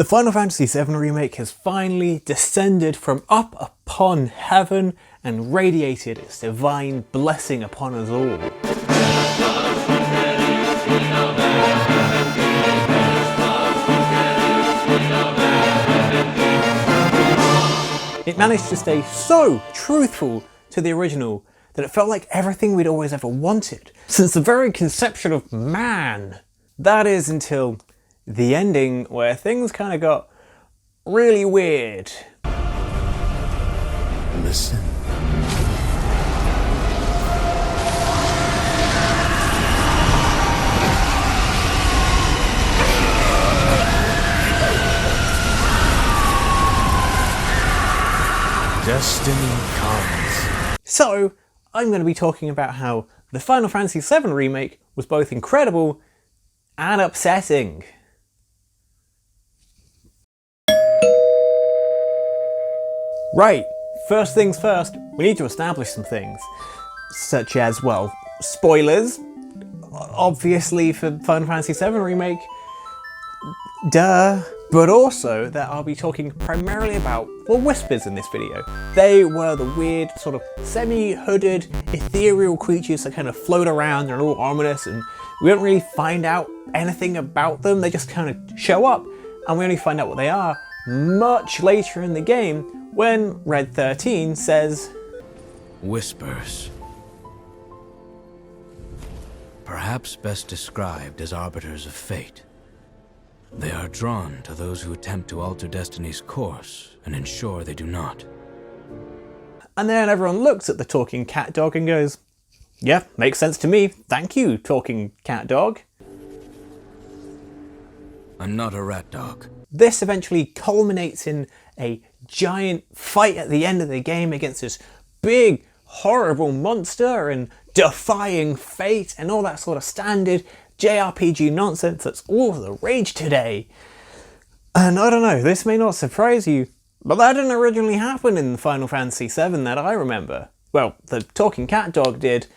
The Final Fantasy VII Remake has finally descended from up upon heaven and radiated its divine blessing upon us all. It managed to stay so truthful to the original that it felt like everything we'd always ever wanted, since the very conception of man. That is until the ending, where things kind of got really weird. Listen. Destiny comes. So, I'm going to be talking about how the Final Fantasy VII Remake was both incredible and upsetting. Right, first things first, we need to establish some things. Such as, well, spoilers, obviously for Final Fantasy VII Remake, duh. But also that I'll be talking primarily about the Whispers in this video. They were the weird, sort of semi-hooded, ethereal creatures that kind of float around, they're all ominous, and we don't really find out anything about them. They just kind of show up, and we only find out what they are much later in the game, when Red 13 says, Whispers. Perhaps best described as arbiters of fate. They are drawn to those who attempt to alter destiny's course and ensure they do not. And then everyone looks at the talking cat dog and goes, yeah, makes sense to me. Thank you, talking cat dog. I'm not a rat dog. This eventually culminates in a giant fight at the end of the game against this big, horrible monster and defying fate and all that sort of standard JRPG nonsense that's all the rage today. And I don't know, this may not surprise you, but that didn't originally happen in Final Fantasy VII that I remember. Well, the talking cat dog did.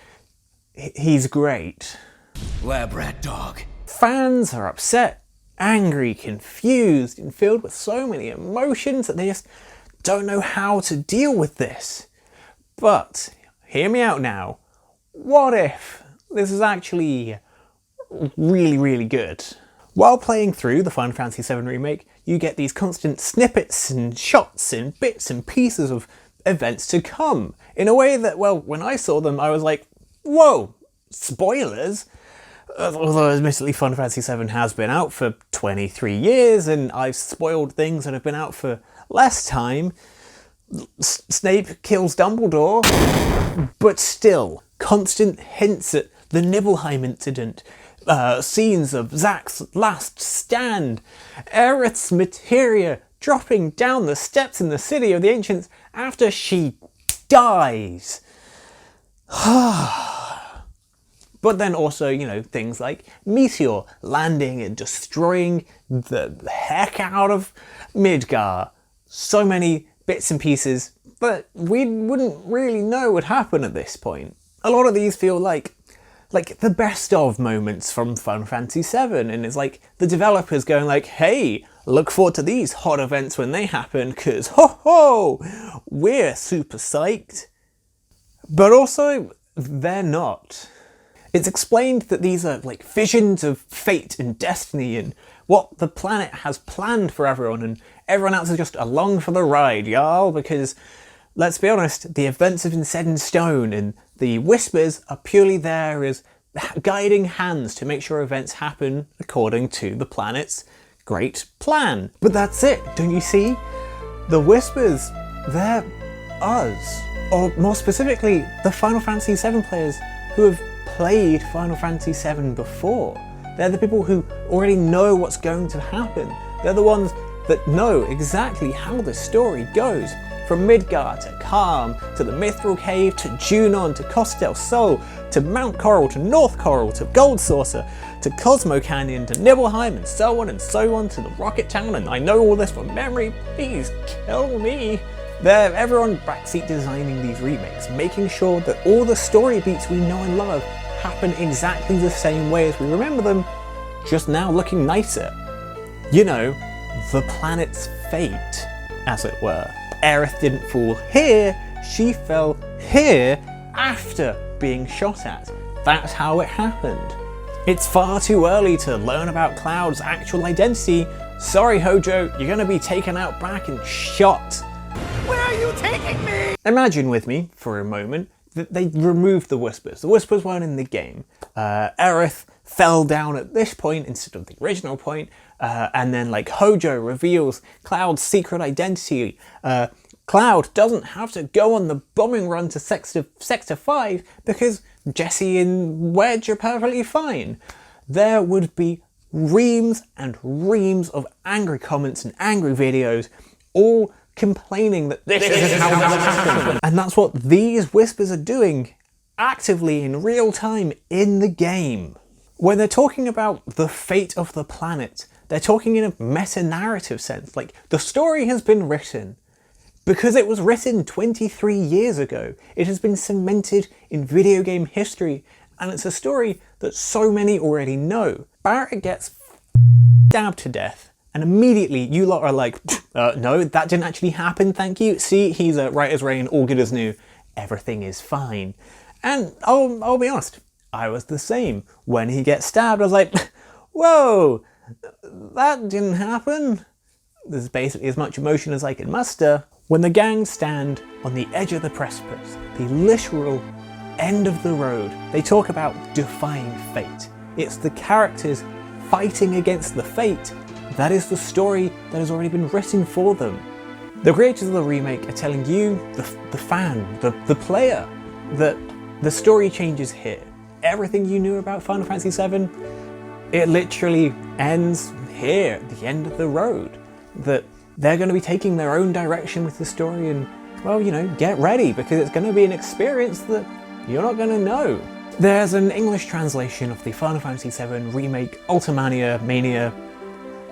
He's great. Lab rat dog. Fans are upset, angry, confused, and filled with so many emotions that they just don't know how to deal with this. But, hear me out now. What if this is actually really, really good? While playing through the Final Fantasy VII Remake, you get these constant snippets and shots and bits and pieces of events to come, in a way that, well, when I saw them, I was like, whoa, spoilers? Although admittedly Final Fantasy VII has been out for 23 years, and I've spoiled things that have been out for less time. Snape kills Dumbledore, but still, constant hints at the Nibelheim incident, scenes of Zack's last stand, Aerith's materia dropping down the steps in the City of the Ancients after she dies. But then also, you know, things like Meteor landing and destroying the heck out of Midgar. So many bits and pieces that we wouldn't really know would happen at this point. A lot of these feel like the best of moments from Final Fantasy VII, and it's like the developers going like, hey, look forward to these hot events when they happen, because ho ho, we're super psyched. But also, they're not. It's explained that these are like visions of fate and destiny and what the planet has planned for everyone, and everyone else is just along for the ride, y'all, because let's be honest, the events have been set in stone, and the Whispers are purely there as guiding hands to make sure events happen according to the planet's great plan. But that's it, don't you see? The Whispers, they're us. Or more specifically, the Final Fantasy VII players who have played Final Fantasy VII before. They're the people who already know what's going to happen. They're the ones that know exactly how the story goes. From Midgar to Calm, to the Mithril Cave, to Junon, to Costa del Sol, to Mount Coral, to North Coral, to Gold Saucer, to Cosmo Canyon, to Nibelheim, and so on, to the Rocket Town, and I know all this from memory, please kill me. They're everyone backseat designing these remakes, making sure that all the story beats we know and love happen exactly the same way as we remember them, just now looking nicer. You know, the planet's fate, as it were. Aerith didn't fall here, she fell here after being shot at. That's how it happened. It's far too early to learn about Cloud's actual identity. Sorry, Hojo, you're gonna be taken out back and shot. Where are you taking me? Imagine with me, for a moment, that they removed the Whispers. The Whispers weren't in the game. Aerith fell down at this point instead of the original point, and then like Hojo reveals Cloud's secret identity. Cloud doesn't have to go on the bombing run to Sector 5 because Jessie and Wedge are perfectly fine. There would be reams and reams of angry comments and angry videos, all complaining that this is how that happened. And that's what these Whispers are doing actively in real time in the game. When they're talking about the fate of the planet, they're talking in a meta-narrative sense. Like, the story has been written. Because it was written 23 years ago, it has been cemented in video game history, and it's a story that so many already know. Barrett gets stabbed to death, and immediately you lot are like, no, that didn't actually happen, thank you. See, he's right as rain, all good as new, everything is fine. And I'll be honest, I was the same. When he gets stabbed, I was like, whoa, that didn't happen. There's basically as much emotion as I can muster. When the gang stand on the edge of the precipice, the literal end of the road, they talk about defying fate. It's the characters fighting against the fate. That is the story that has already been written for them. The creators of the remake are telling you, the fan, the player, that the story changes here. Everything you knew about Final Fantasy VII, it literally ends here, at the end of the road. That they're going to be taking their own direction with the story, and, well, you know, get ready, because it's going to be an experience that you're not going to know. There's an English translation of the Final Fantasy VII Remake Ultimania Mania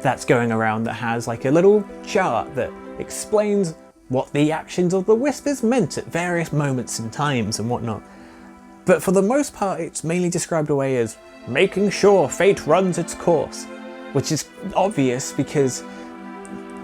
that's going around that has like a little chart that explains what the actions of the Whispers meant at various moments and times and whatnot. But for the most part, it's mainly described away as making sure fate runs its course, which is obvious because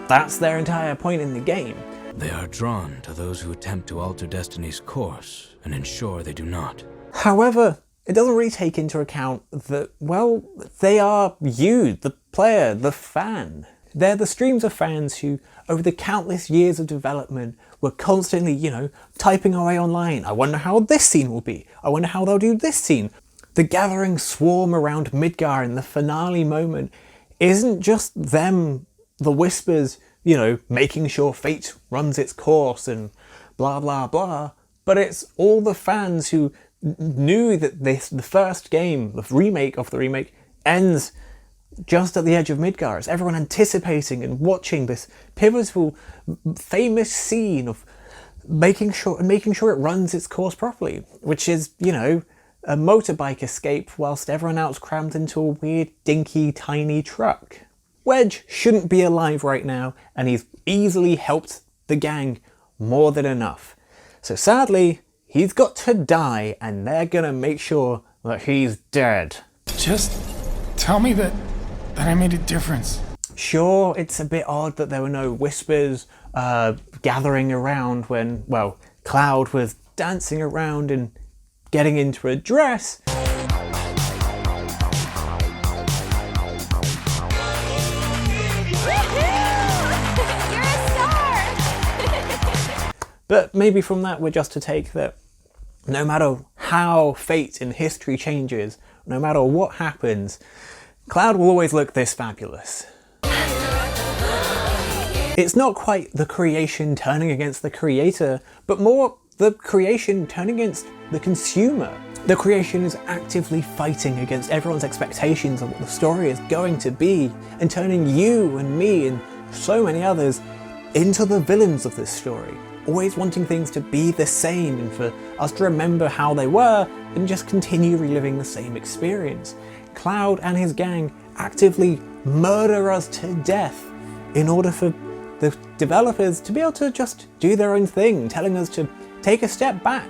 that's their entire point in the game. They are drawn to those who attempt to alter destiny's course and ensure they do not. However, it doesn't really take into account that, well, they are you, the player, the fan. They're the streams of fans who, over the countless years of development, were constantly, you know, typing away online. I wonder how this scene will be. I wonder how they'll do this scene. The gathering swarm around Midgar in the finale moment isn't just them, the Whispers, you know, making sure fate runs its course and blah blah blah, but it's all the fans who knew that the first game, the remake of the remake, ends just at the edge of Midgar. It's everyone anticipating and watching this pivotal, famous scene of making sure it runs its course properly, which is, you know, a motorbike escape whilst everyone else crammed into a weird, dinky, tiny truck. Wedge shouldn't be alive right now, and he's easily helped the gang more than enough. So sadly, he's got to die, and they're gonna make sure that he's dead. Just tell me that I made a difference. Sure, it's a bit odd that there were no Whispers gathering around when, well, Cloud was dancing around and getting into a dress. But maybe from that we're just to take that no matter how fate in history changes, no matter what happens, Cloud will always look this fabulous. It's not quite the creation turning against the creator, but more the creation turning against the consumer. The creation is actively fighting against everyone's expectations of what the story is going to be, and turning you and me and so many others into the villains of this story. Always wanting things to be the same and for us to remember how they were and just continue reliving the same experience. Cloud and his gang actively murder us to death in order for the developers to be able to just do their own thing, telling us to take a step back.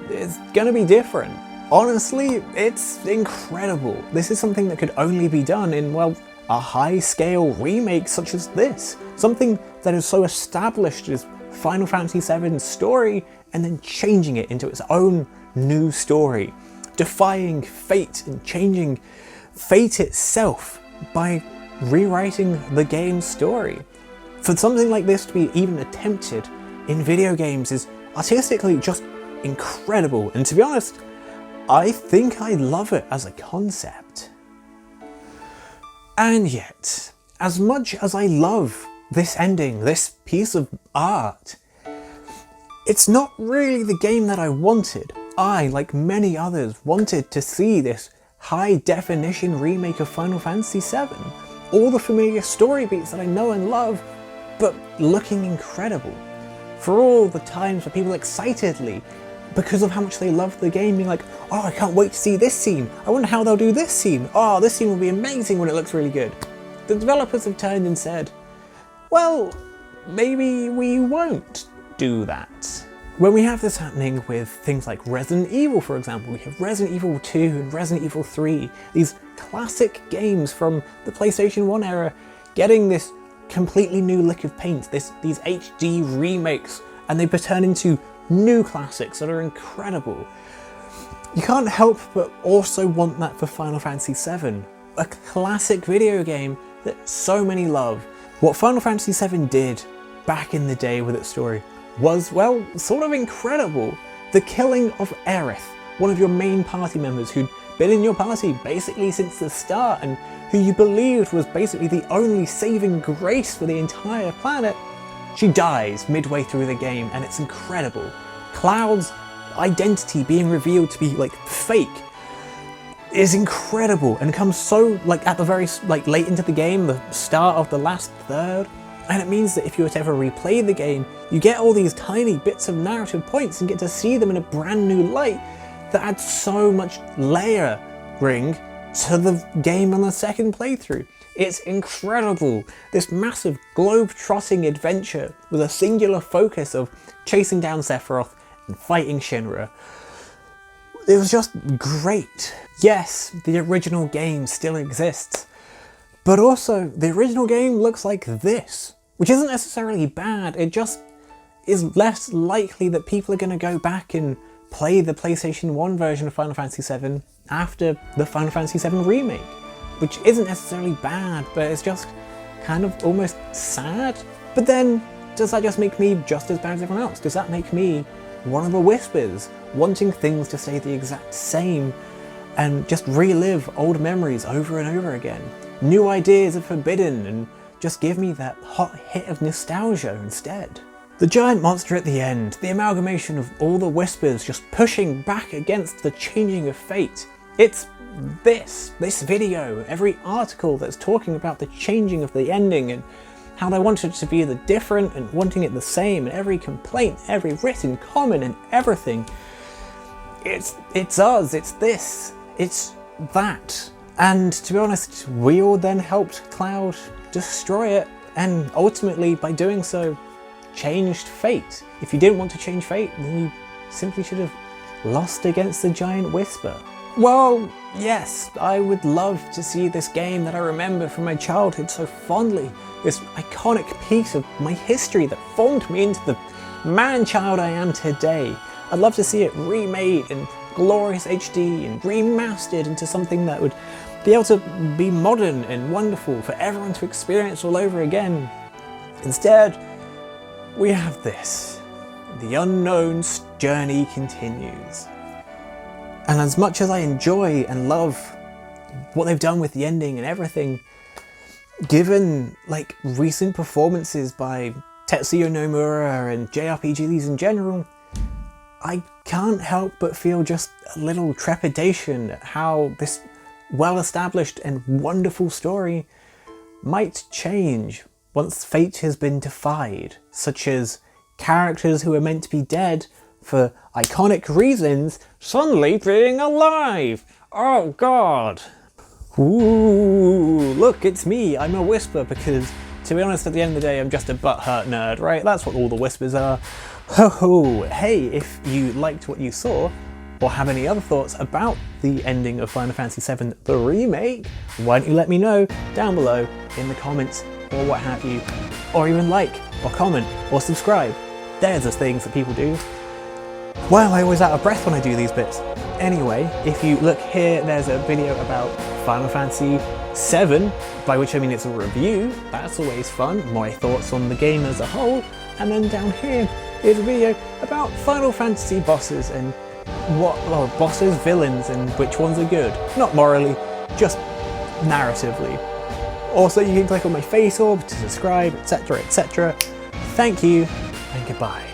It's gonna be different. Honestly, it's incredible. This is something that could only be done in, well, a high-scale remake such as this. Something that is so established as Final Fantasy VII's story, and then changing it into its own new story, defying fate and changing fate itself by rewriting the game's story. For something like this to be even attempted in video games is artistically just incredible, and to be honest, I think I love it as a concept. And yet, as much as I love this ending, this piece of art, it's not really the game that I wanted. I, like many others, wanted to see this high-definition remake of Final Fantasy VII. All the familiar story beats that I know and love, but looking incredible. For all the times where people excitedly, because of how much they love the game, being like, oh, I can't wait to see this scene. I wonder how they'll do this scene. Oh, this scene will be amazing when it looks really good. The developers have turned and said, well, maybe we won't do that. When we have this happening with things like Resident Evil, for example, we have Resident Evil 2 and Resident Evil 3, these classic games from the PlayStation 1 era, getting this completely new lick of paint, these HD remakes, and they turn into new classics that are incredible. You can't help but also want that for Final Fantasy VII, a classic video game that so many love. What Final Fantasy VII did back in the day with its story was, well, sort of incredible. The killing of Aerith, one of your main party members who'd been in your party basically since the start and who you believed was basically the only saving grace for the entire planet, she dies midway through the game, and it's incredible. Cloud's identity being revealed to be like fake is incredible and comes so like at the very late into the game, the start of the last third. And it means that if you were to ever replay the game, you get all these tiny bits of narrative points and get to see them in a brand new light that adds so much layering to the game on the second playthrough. It's incredible. This massive globe-trotting adventure with a singular focus of chasing down Sephiroth and fighting Shinra. It was just great. Yes, the original game still exists, but also the original game looks like this, which isn't necessarily bad, it just is less likely that people are going to go back and play the PlayStation 1 version of Final Fantasy VII after the Final Fantasy VII Remake, which isn't necessarily bad, but it's just kind of almost sad. But then, does that just make me just as bad as everyone else? Does that make me one of the Whispers, wanting things to stay the exact same and just relive old memories over and over again? New ideas are forbidden and just give me that hot hit of nostalgia instead. The giant monster at the end, the amalgamation of all the Whispers just pushing back against the changing of fate. It's this video, every article that's talking about the changing of the ending and how they want it to be the different and wanting it the same, and every complaint, every written comment and everything. It's us, it's this, it's that. And to be honest, we all then helped Cloud destroy it, and ultimately by doing so, changed fate. If you didn't want to change fate, then you simply should have lost against the giant Whisper. Well, yes, I would love to see this game that I remember from my childhood so fondly, this iconic piece of my history that formed me into the man-child I am today. I'd love to see it remade in glorious HD and remastered into something that would be able to be modern and wonderful for everyone to experience all over again. Instead, we have this. The unknown's journey continues. And as much as I enjoy and love what they've done with the ending and everything, given like recent performances by Tetsuya Nomura and JRPGs in general, I can't help but feel just a little trepidation at how this well-established and wonderful story might change once fate has been defied, such as characters who are meant to be dead for iconic reasons suddenly being alive. Oh god. Ooh, look, it's me, I'm a Whisper, because to be honest, at the end of the day, I'm just a butthurt nerd, right? That's what all the Whispers are. Ho ho! Hey, if you liked what you saw, or have any other thoughts about the ending of Final Fantasy VII The Remake, why don't you let me know down below in the comments or what have you, or even like, or comment, or subscribe. There's the things that people do. Well, I always out of breath when I do these bits. Anyway, if you look here, there's a video about Final Fantasy VII, by which I mean it's a review. That's always fun, my thoughts on the game as a whole. And then down here is a video about Final Fantasy bosses and bosses, villains, and which ones are good. Not morally, just narratively. Also, you can click on my face orb to subscribe, etc, etc. Thank you, and goodbye.